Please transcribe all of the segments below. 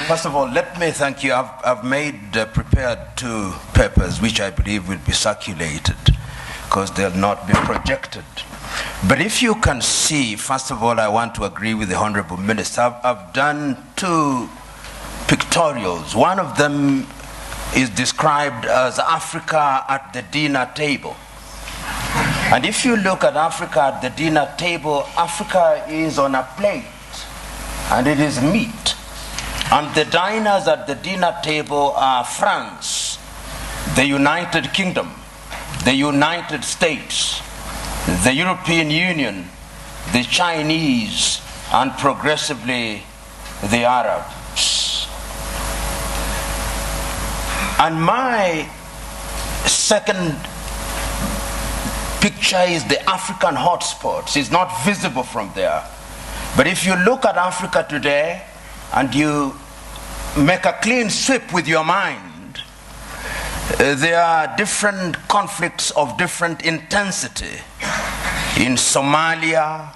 First of all, let me thank you. I've prepared 2 papers which I believe will be circulated because they'll not be projected. But if you can see, first of all, I want to agree with the Honorable Minister. I've done 2 pictorials. One of them is described as Africa at the dinner table. And if you look at Africa at the dinner table, Africa is on a plate and it is meat. And the diners at the dinner table are France, the United Kingdom, the United States, the European Union, the Chinese, and progressively the Arabs. And my second picture is the African hotspots. It's not visible from there. But if you look at Africa today and you make a clean sweep with your mind, there are different conflicts of different intensity in Somalia,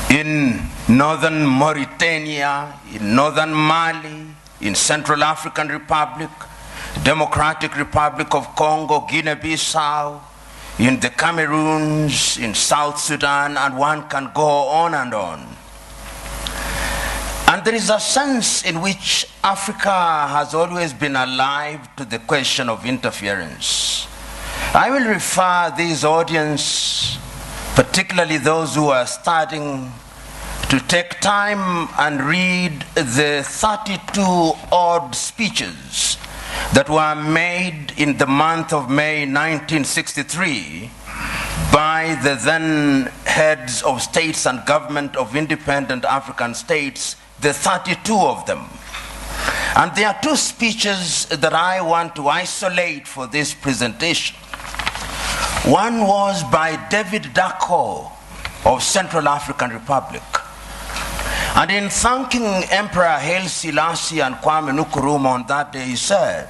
in northern Mauritania, in northern Mali, in Central African Republic, Democratic Republic of Congo, Guinea-Bissau, in the Cameroons, in South Sudan, and one can go on and on. And there is a sense in which Africa has always been alive to the question of interference. I will refer this audience, particularly those who are starting, to take time and read the 32 odd speeches that were made in the month of May 1963 by the then heads of states and government of independent African states, the 32 of them. And there are 2 speeches that I want to isolate for this presentation. One was by David Dacko of Central African Republic. And in thanking Emperor Haile Selassie and Kwame Nkrumah on that day, he said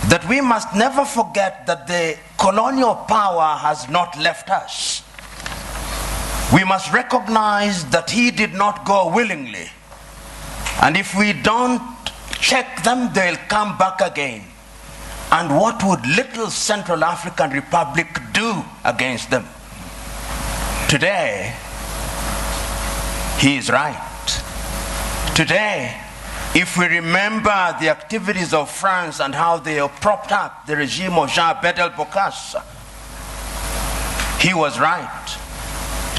that we must never forget that the colonial power has not left us. We must recognize that he did not go willingly. And if we don't check them, they'll come back again. And what would little Central African Republic do against them? Today, he is right. Today, if we remember the activities of France and how they propped up the regime of Jean-Bedel Bokassa, he was right.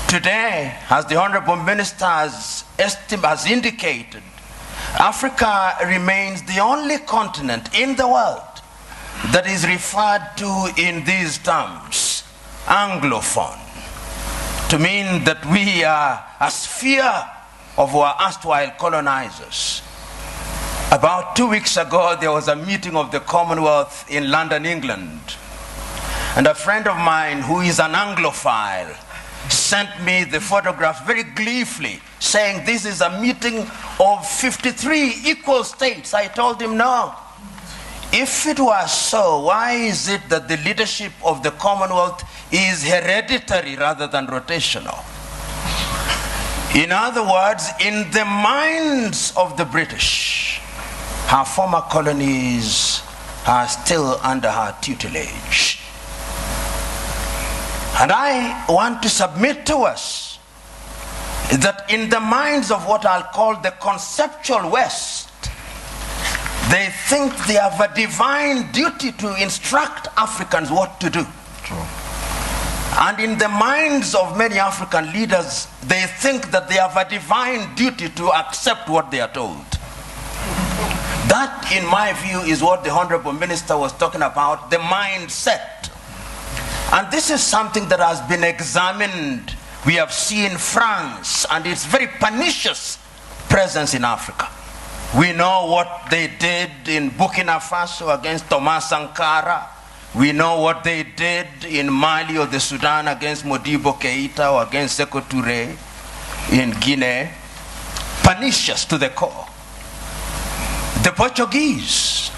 Today, as the Honorable Minister has indicated, Africa remains the only continent in the world that is referred to in these terms, Anglophone, to mean that we are a sphere of our erstwhile colonizers. About 2 weeks ago, there was a meeting of the Commonwealth in London, England. And a friend of mine who is an Anglophile sent me the photograph very gleefully, saying this is a meeting of 53 equal states. I told him, no. If it was so, why is it that the leadership of the Commonwealth is hereditary rather than rotational? In other words, in the minds of the British, her former colonies are still under her tutelage. And I want to submit to us that in the minds of what I'll call the conceptual West, they think they have a divine duty to instruct Africans what to do. True. And in the minds of many African leaders, they think that they have a divine duty to accept what they are told. That, in my view, is what the Honorable Minister was talking about, the mindset. And this is something that has been examined. We have seen France and its very pernicious presence in Africa. We know what they did in Burkina Faso against Thomas Sankara. We know what they did in Mali or the Sudan against Modibo Keita or against Sékou Touré in Guinea. Pernicious to the core. The Portuguese,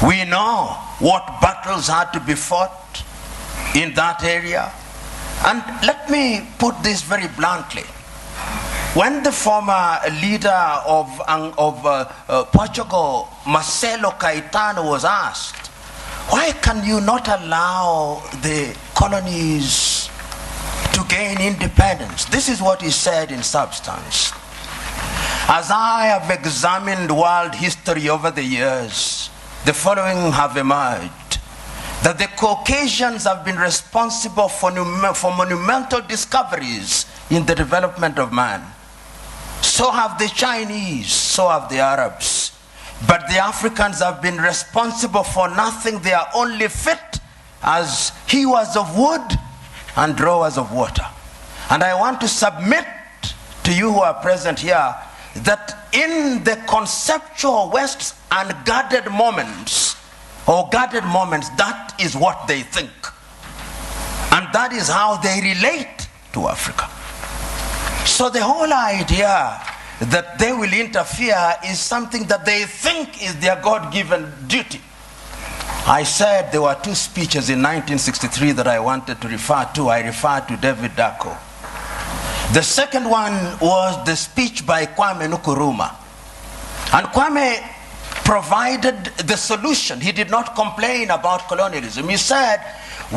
we know what battles had to be fought in that area. And let me put this very bluntly. When the former leader of Portugal, Marcelo Caetano, was asked, why can you not allow the colonies to gain independence? This is what he said in substance. As I have examined world history over the years, the following have emerged: that the Caucasians have been responsible for monumental discoveries in the development of man. So have the Chinese, so have the Arabs. But the Africans have been responsible for nothing. They are only fit as hewers of wood and drawers of water. And I want to submit to you who are present here that in the conceptual West's unguarded moments, or guarded moments, that is what they think. And that is how they relate to Africa. So the whole idea that they will interfere is something that they think is their God-given duty. I said there were two speeches in 1963 that I wanted to refer to. I referred to David Dacko. The second one was the speech by Kwame Nkrumah. And Kwame provided the solution. He did not complain about colonialism. He said,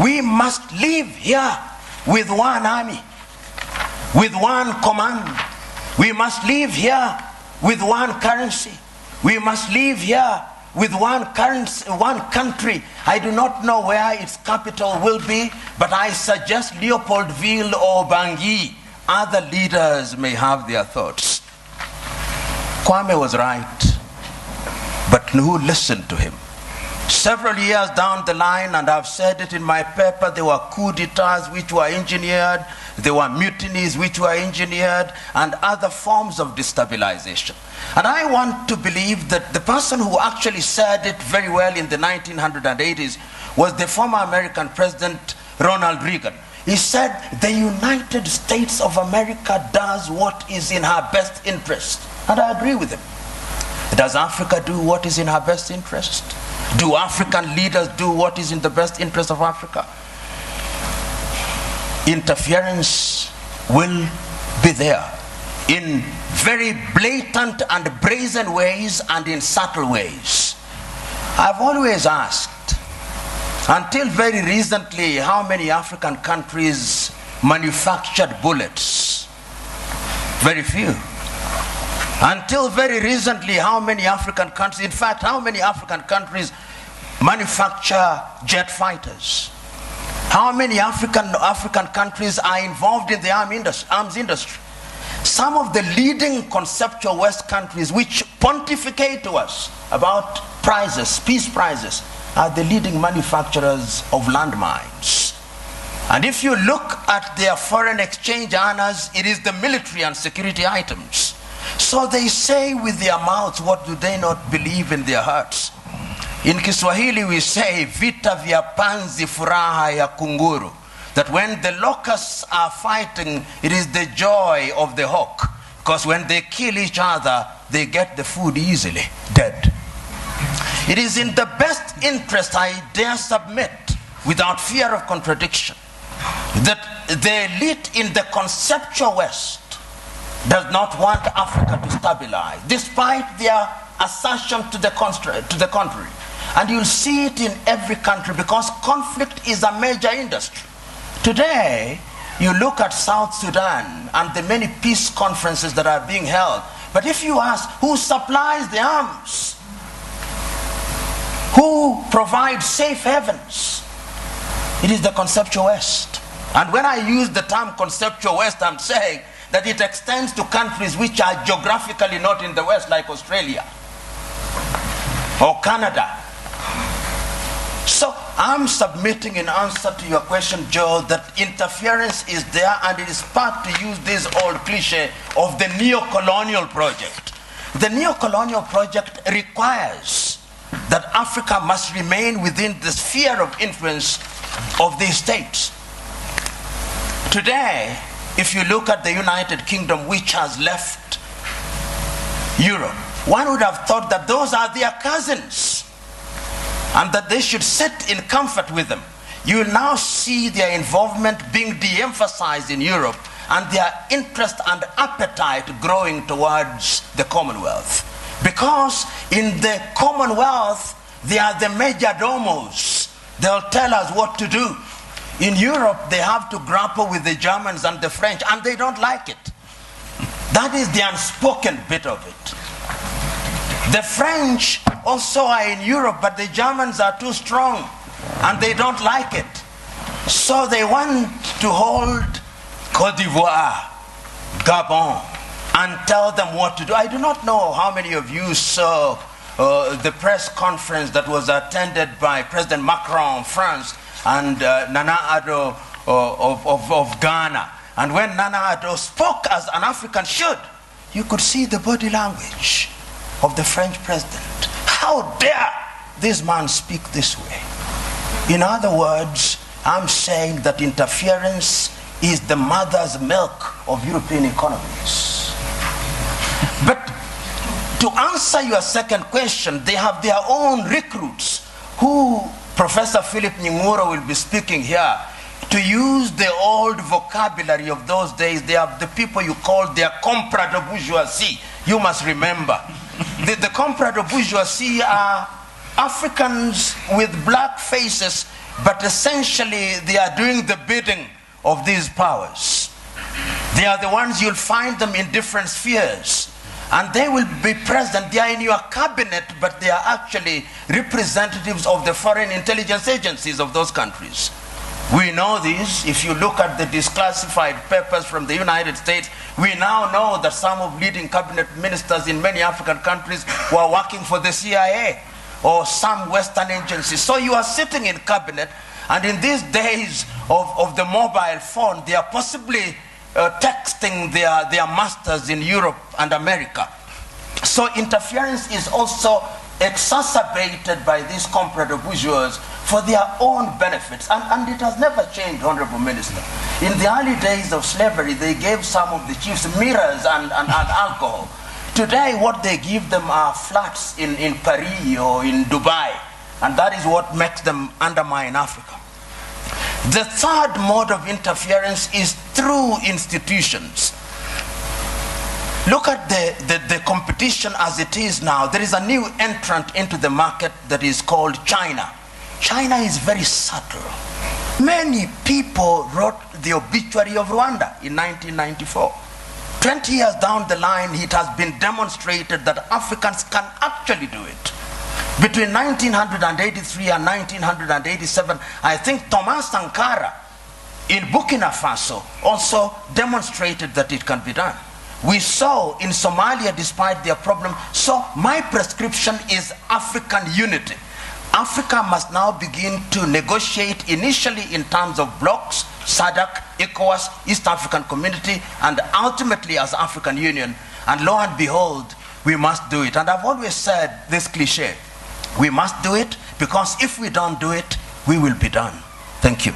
we must live here with one army, with one command. We must live here with one currency. We must live here with one currency, one country. I do not know where its capital will be, but I suggest Leopoldville or Bangui. Other leaders may have their thoughts. Kwame was right, but who listened to him? Several years down the line, and I've said it in my paper, there were coup d'etats which were engineered, there were mutinies which were engineered, and other forms of destabilization. And I want to believe that the person who actually said it very well in the 1980s was the former American President Ronald Reagan. He said, the United States of America does what is in her best interest. And I agree with him. Does Africa do what is in her best interest? Do African leaders do what is in the best interest of Africa? Interference will be there in very blatant and brazen ways and in subtle ways. I've always asked, until very recently, how many African countries manufactured bullets? Very few. Until very recently, how many African countries, in fact, how many African countries manufacture jet fighters? How many African countries are involved in the arms industry? Some of the leading conceptual West countries which pontificate to us about prizes, peace prizes, are the leading manufacturers of landmines. And if you look at their foreign exchange earners, it is the military and security items. So they say with their mouths, what do they not believe in their hearts? In Kiswahili we say, vita vya panzi furaha ya kunguru. That when the locusts are fighting, it is the joy of the hawk. Because when they kill each other, they get the food easily, dead. It is in the best interest, I dare submit, without fear of contradiction, that the elite in the conceptual West does not want Africa to stabilize, despite their assertion to the contrary. And you'll see it in every country, because conflict is a major industry. Today, you look at South Sudan and the many peace conferences that are being held, but if you ask who supplies the arms, who provides safe havens, it is the conceptual West. And when I use the term conceptual West, I'm saying that it extends to countries which are geographically not in the West, like Australia or Canada. So I'm submitting in answer to your question, Joe, that interference is there, and it is part, to use this old cliche, of the neo-colonial project. The neo-colonial project requires that Africa must remain within the sphere of influence of these states. Today, if you look at the United Kingdom, which has left Europe, one would have thought that those are their cousins and that they should sit in comfort with them. You will now see their involvement being de-emphasized in Europe and their interest and appetite growing towards the Commonwealth. Because in the Commonwealth, they are the major domos. They'll tell us what to do. In Europe, they have to grapple with the Germans and the French, and they don't like it. That is the unspoken bit of it. The French also are in Europe, but the Germans are too strong, and they don't like it. So they want to hold Côte d'Ivoire, Gabon, and tell them what to do. I do not know how many of you saw the press conference that was attended by President Macron of France and Nana Addo of Ghana. And when Nana Addo spoke as an African should, you could see the body language of the French president. How dare this man speak this way? In other words, I'm saying that interference is the mother's milk of European economies. But to answer your second question, they have their own recruits who Professor Philip Nying'oro will be speaking here. To use the old vocabulary of those days, they have the people you call their comprador bourgeoisie. You must remember. The comprador bourgeoisie are Africans with black faces, but essentially they are doing the bidding of these powers. They are the ones you'll find them in different spheres. And they will be present. They are in your cabinet, but they are actually representatives of the foreign intelligence agencies of those countries. We know this. If you look at the declassified papers from the United States, we now know that some of leading cabinet ministers in many African countries were working for the CIA or some Western agencies. So you are sitting in cabinet, and in these days of the mobile phone, they are possibly texting their masters in Europe and America. So interference is also exacerbated by these comprador bourgeois for their own benefits. And it has never changed, Honorable Minister. In the early days of slavery, they gave some of the chiefs mirrors and alcohol. Today, what they give them are flats in Paris or in Dubai. And that is what makes them undermine Africa. The third mode of interference is through institutions. Look at the competition as it is now. There is a new entrant into the market that is called China. China is very subtle. Many people wrote the obituary of Rwanda in 1994. 20 years down the line, it has been demonstrated that Africans can actually do it. Between 1983 and 1987, I think Thomas Sankara in Burkina Faso also demonstrated that it can be done. We saw in Somalia, despite their problem. So my prescription is African unity. Africa must now begin to negotiate initially in terms of blocks, SADC, ECOWAS, East African Community, and ultimately as African Union. And lo and behold, we must do it. And I've always said this cliche, we must do it, because if we don't do it, we will be done. Thank you.